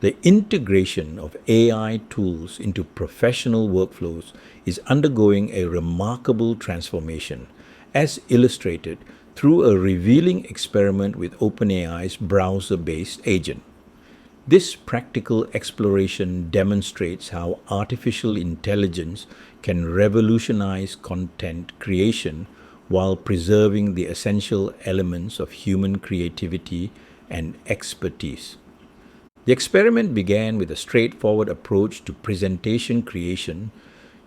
The integration of AI tools into professional workflows is undergoing a remarkable transformation, as illustrated through a revealing experiment with OpenAI's browser-based agent. This practical exploration demonstrates how artificial intelligence can revolutionize content creation while preserving the essential elements of human creativity and expertise. The experiment began with a straightforward approach to presentation creation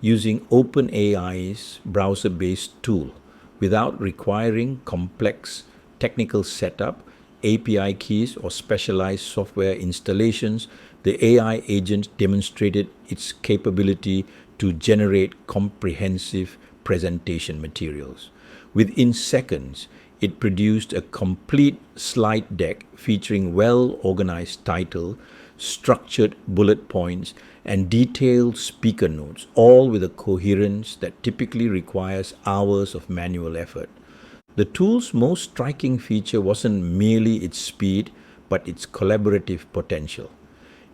using OpenAI's browser-based tool without requiring complex technical setup, API keys, or specialized software installations. The AI agent demonstrated its capability to generate comprehensive presentation materials. Within seconds, it produced a complete slide deck featuring well-organized title, structured bullet points, and detailed speaker notes, all with a coherence that typically requires hours of manual effort. The tool's most striking feature wasn't merely its speed, but its collaborative potential.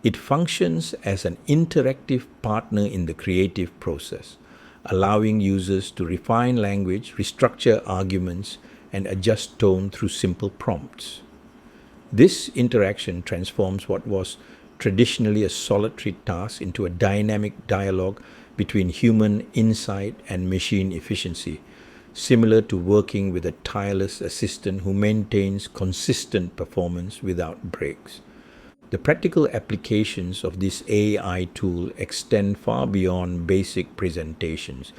It functions as an interactive partner in the creative process, allowing users to refine language, restructure arguments, and adjust tone through simple prompts. This interaction transforms what was traditionally a solitary task into a dynamic dialogue between human insight and machine efficiency, similar to working with a tireless assistant who maintains consistent performance without breaks. The practical applications of this AI tool extend far beyond basic presentations.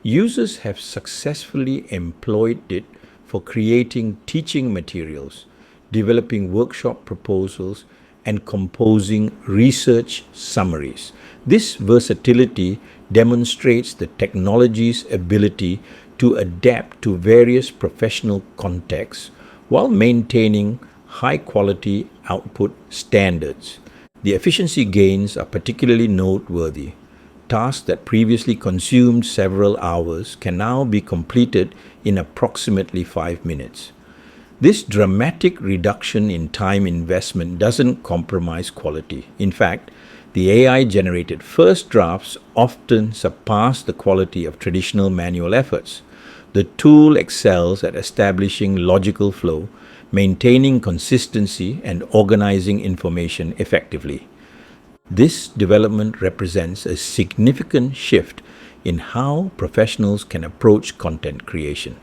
Users have successfully employed it for creating teaching materials, developing workshop proposals, and composing research summaries. This versatility demonstrates the technology's ability to adapt to various professional contexts while maintaining high-quality output standards. The efficiency gains are particularly noteworthy. Tasks that previously consumed several hours can now be completed in approximately 5 minutes. This dramatic reduction in time investment doesn't compromise quality. In fact, the AI-generated first drafts often surpass the quality of traditional manual efforts. The tool excels at establishing logical flow, maintaining consistency, and organizing information effectively. This development represents a significant shift in how professionals can approach content creation.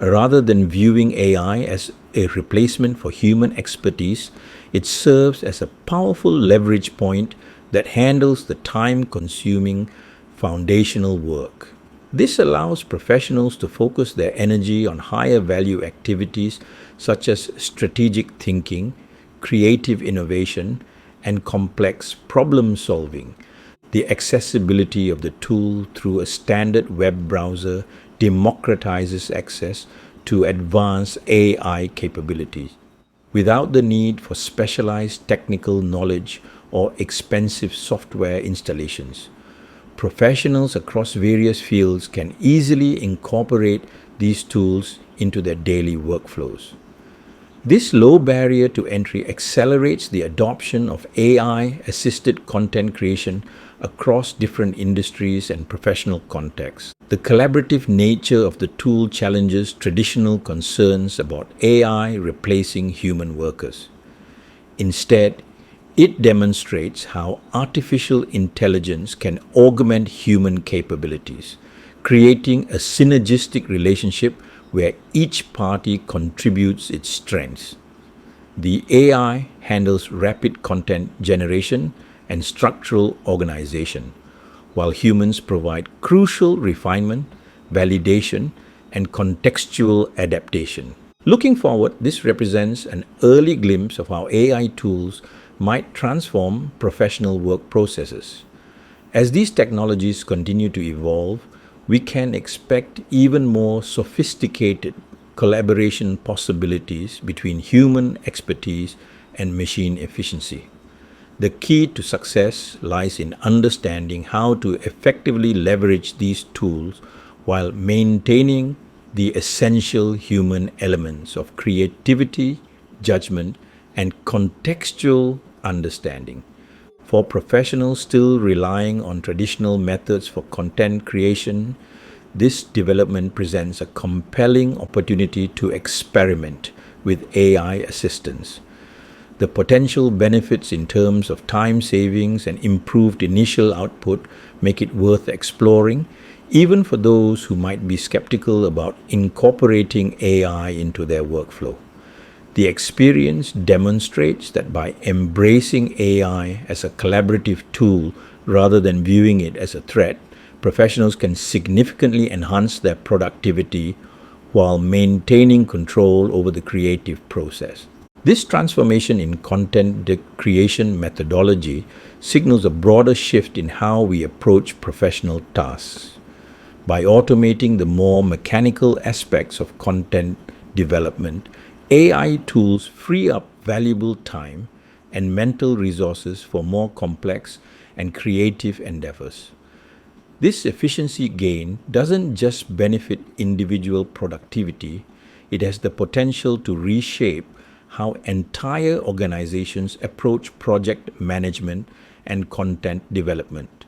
Rather than viewing AI as a replacement for human expertise, it serves as a powerful leverage point that handles the time-consuming foundational work. This allows professionals to focus their energy on higher value activities such as strategic thinking, creative innovation, and complex problem solving. The accessibility of the tool through a standard web browser democratizes access to advanced AI capabilities without the need for specialized technical knowledge or expensive software installations. Professionals across various fields can easily incorporate these tools into their daily workflows. This low barrier to entry accelerates the adoption of AI-assisted content creation across different industries and professional contexts. The collaborative nature of the tool challenges traditional concerns about AI replacing human workers. Instead, it demonstrates how artificial intelligence can augment human capabilities, creating a synergistic relationship where each party contributes its strengths. The AI handles rapid content generation and structural organization, while humans provide crucial refinement, validation, and contextual adaptation. Looking forward, this represents an early glimpse of how AI tools might transform professional work processes. As these technologies continue to evolve, we can expect even more sophisticated collaboration possibilities between human expertise and machine efficiency. The key to success lies in understanding how to effectively leverage these tools while maintaining the essential human elements of creativity, judgment, and contextual understanding. For professionals still relying on traditional methods for content creation, this development presents a compelling opportunity to experiment with AI assistance. The potential benefits in terms of time savings and improved initial output make it worth exploring, even for those who might be skeptical about incorporating AI into their workflow. The experience demonstrates that by embracing AI as a collaborative tool rather than viewing it as a threat, professionals can significantly enhance their productivity while maintaining control over the creative process. This transformation in content creation methodology signals a broader shift in how we approach professional tasks. By automating the more mechanical aspects of content development, AI tools free up valuable time and mental resources for more complex and creative endeavors. This efficiency gain doesn't just benefit individual productivity, it has the potential to reshape how entire organizations approach project management and content development.